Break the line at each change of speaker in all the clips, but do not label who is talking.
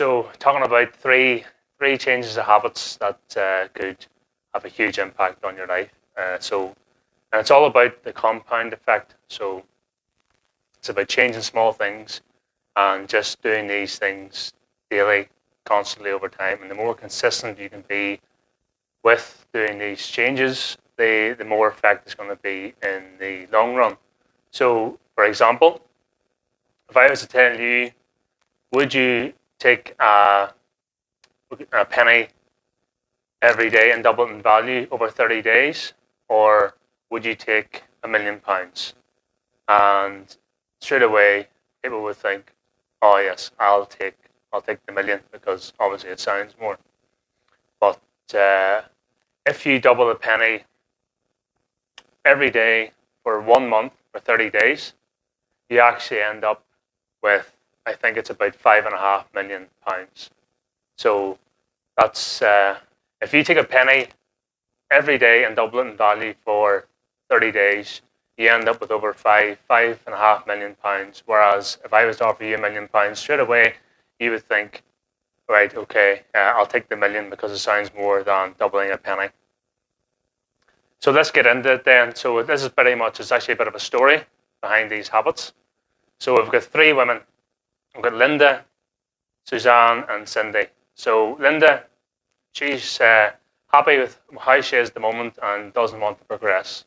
So talking about three changes of habits that could have a huge impact on your life. And it's all about the compound effect. So it's about changing small things and just doing these things daily, constantly over time. And the more consistent you can be with doing these changes, the more effect it's going to be in the long run. So, for example, if I was to tell you, would you take a penny every day and double it in value over 30 days, or would you take £1,000,000? And straight away, people would think, "Oh yes, I'll take the million because obviously it sounds more." But if you double a penny every day for 1 month for 30 days, you actually end up with, I think it's about £5.5 million. So that's if you take a penny every day and double it in value for 30 days, you end up with over £5.5 million. Whereas if I was to offer you £1,000,000 straight away, you would think, right, okay, I'll take the million because it sounds more than doubling a penny. So let's get into it then. So this is pretty much, it's actually a bit of a story behind these habits. So we've got three women. We've got Linda, Suzanne, and Cindy. So Linda, she's happy with how she is at the moment and doesn't want to progress.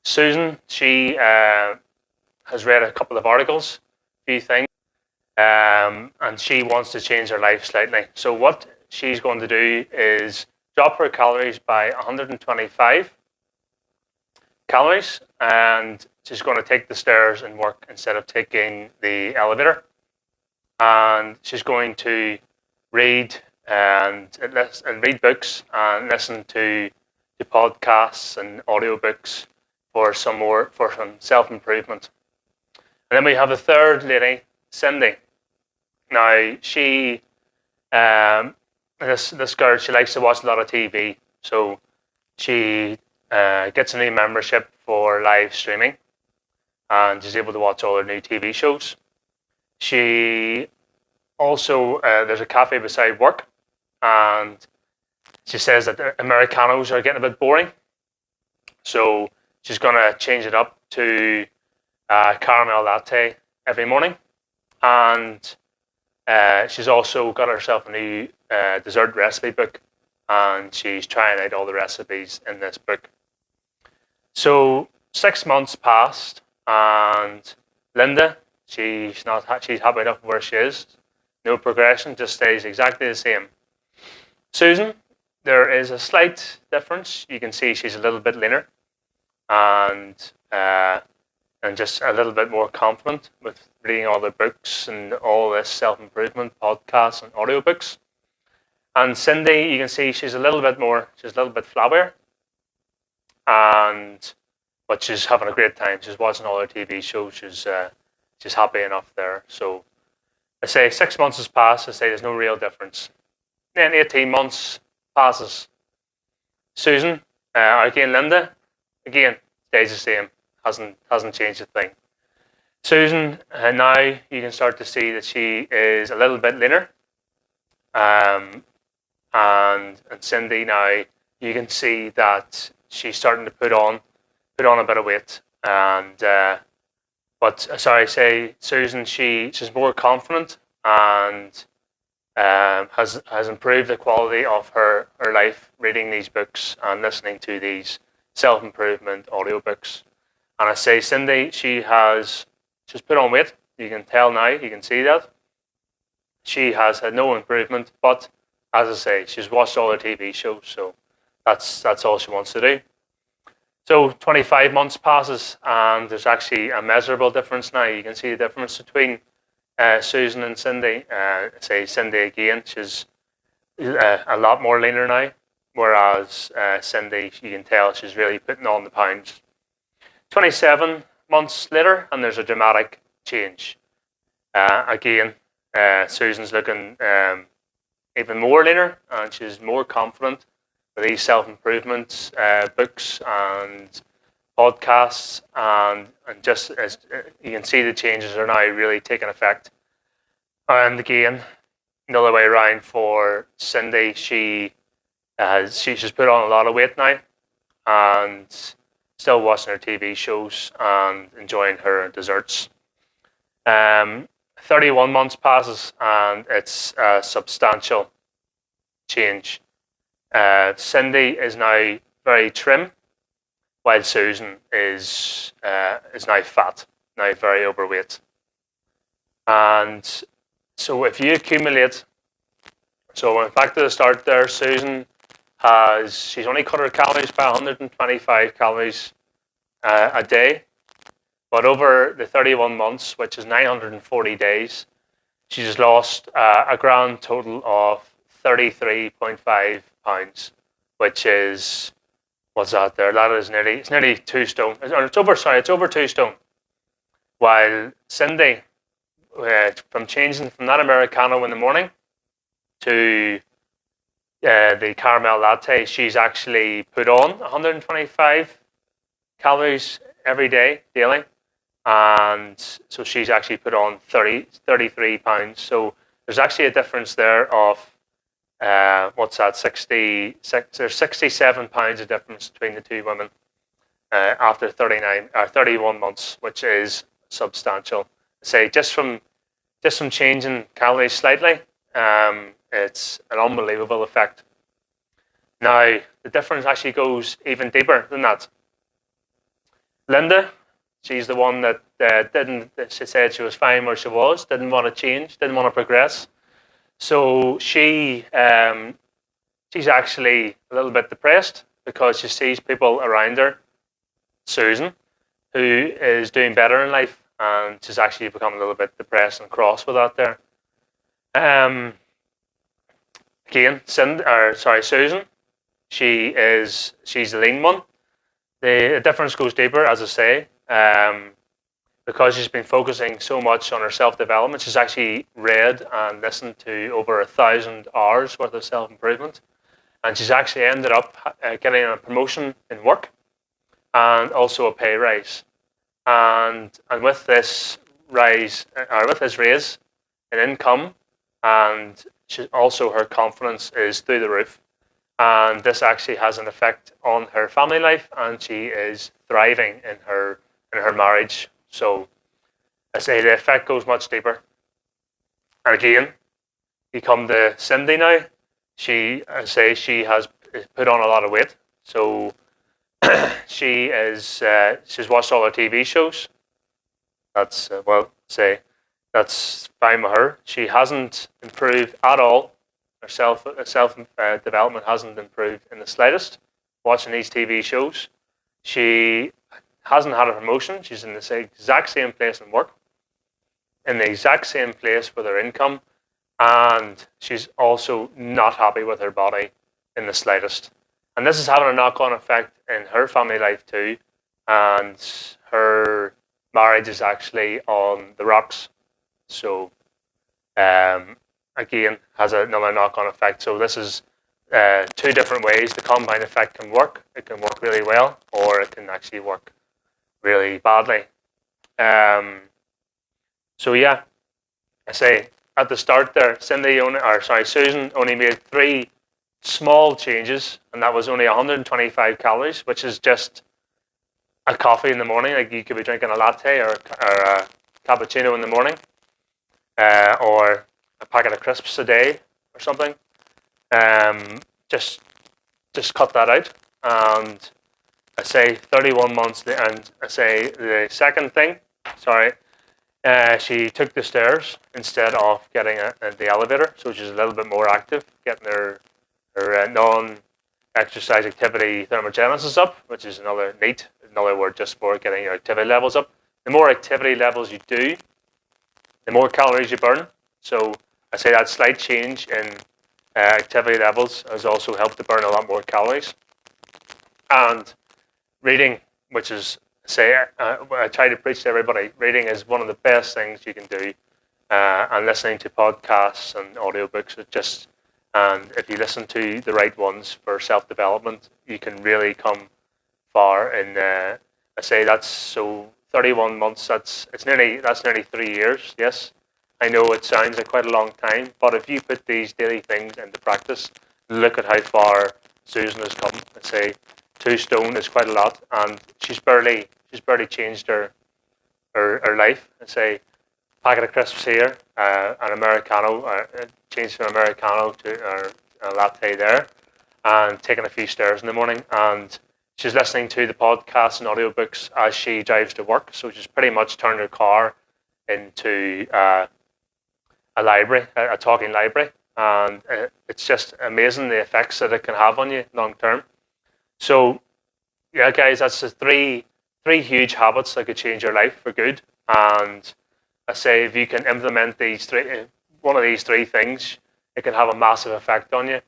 Susan, she has read a couple of articles, a few things, and she wants to change her life slightly. So what she's going to do is drop her calories by 125 calories, and she's going to take the stairs and work instead of taking the elevator. And she's going to read and read books and listen to podcasts and audiobooks for some self-improvement. And then we have the third lady, Cindy. Now she this girl, she likes to watch a lot of TV, so she gets a new membership for live streaming, and she's able to watch all her new TV shows. She also there's a cafe beside work, and she says that the Americanos are getting a bit boring, so she's going to change it up to caramel latte every morning, and she's also got herself a new dessert recipe book, and she's trying out all the recipes in this book. So 6 months passed, and Linda, she's happy enough where she is. No progression, just stays exactly the same. Susan, there is a slight difference. You can see she's a little bit leaner, and just a little bit more confident with reading all the books and all this self-improvement podcasts and audiobooks. And Cindy, you can see she's a little bit flabbier, but she's having a great time. She's watching all her TV shows. She's happy enough there. So I say 6 months has passed. I say there's no real difference. Then 18 months passes. Susan, again Linda, again stays the same. Hasn't changed a thing. Susan, now you can start to see that she is a little bit leaner. And Cindy, now you can see that she's starting to put on a bit of weight. Susan, she's more confident and has improved the quality of her life reading these books and listening to these self-improvement audiobooks. And I say Cindy, she's put on weight. You can tell now, you can see that. She has had no improvement, but as I say, she's watched all her TV shows, so that's all she wants to do. So 25 months passes, and there's actually a measurable difference now. You can see the difference between Susan and Cindy. Say Cindy again, she's a lot more leaner now, whereas Cindy, you can tell she's really putting on the pounds. 27 months later, and there's a dramatic change. Again, Susan's looking even more leaner, and she's more confident with these self-improvement books and podcasts, and just as you can see, the changes are now really taking effect. And again, Another way around for Cindy, she's put on a lot of weight now, and still watching her TV shows and enjoying her desserts. 31 months passes, and it's a substantial change. Cindy is now very trim, while Susan is now fat, now very overweight. And so if you accumulate, so in fact at the start there, Susan she's only cut her calories by 125 calories a day, but over the 31 months, which is 940 days, she's lost a grand total of 33.5 pounds, which is, what's that there? That is nearly 2 stone. It's over 2 stone. While Cindy, from changing from that Americano in the morning to the caramel latte, she's actually put on 125 calories every day, daily. And so she's actually put on 33 pounds. So there's actually a difference there of, there's 67 pounds of difference between the two women after 31 months, which is substantial. Say just from changing calories slightly, it's an unbelievable effect. Now the difference actually goes even deeper than that. Linda, she's the one that she said she was fine where she was, didn't want to change, didn't want to progress. So she's actually a little bit depressed because she sees people around her, Susan, who is doing better in life, and she's actually become a little bit depressed and cross with that there. Again, Susan, she's the lean one. The difference goes deeper, as I say, because she's been focusing so much on her self-development. She's actually read and listened to over 1,000 hours worth of self-improvement, and she's actually ended up getting a promotion in work and also a pay rise. And with this raise in income, and also her confidence is through the roof. And this actually has an effect on her family life, and she is thriving in her marriage. So I say the effect goes much deeper. And again, you come to Cindy now. She has put on a lot of weight. So she's watched all her TV shows. That's that's fine with her. She hasn't improved at all. Her self development hasn't improved in the slightest. Watching these TV shows, she hasn't had a promotion. She's in the exact same place in work, in the exact same place with her income, and she's also not happy with her body in the slightest. And this is having a knock-on effect in her family life too, and her marriage is actually on the rocks. So, again, has another knock-on effect. So this is two different ways the combined effect can work. It can work really well, or it can actually work really badly. So yeah, I say at the start there, Susan only made 3 small changes, and that was only 125 calories, which is just a coffee in the morning. Like you could be drinking a latte or a cappuccino in the morning, or a packet of crisps a day or something. Just cut that out, and I say 31 months. And I say the second thing, she took the stairs instead of getting the elevator, so she's a little bit more active, getting her non-exercise activity thermogenesis up, which is another word just for getting your activity levels up. The more activity levels you do, the more calories you burn. So I say that slight change in activity levels has also helped to burn a lot more calories. And reading, which is, I try to preach to everybody, reading is one of the best things you can do. And listening to podcasts and audiobooks, and if you listen to the right ones for self-development, you can really come far. And I say that's 31 months. That's nearly 3 years. Yes, I know it sounds like quite a long time, but if you put these daily things into practice, look at how far Susan has come. I'd say 2 stone is quite a lot, and she's barely changed her life. I'd say packet of crisps here, an Americano, changed from Americano to a latte there, and taking a few stairs in the morning. And she's listening to the podcasts and audiobooks as she drives to work. So she's pretty much turned her car into a library, a talking library. And it's just amazing the effects that it can have on you long term. So, yeah, guys, that's the three huge habits that could change your life for good. And I say if you can implement one of these three things, it can have a massive effect on you.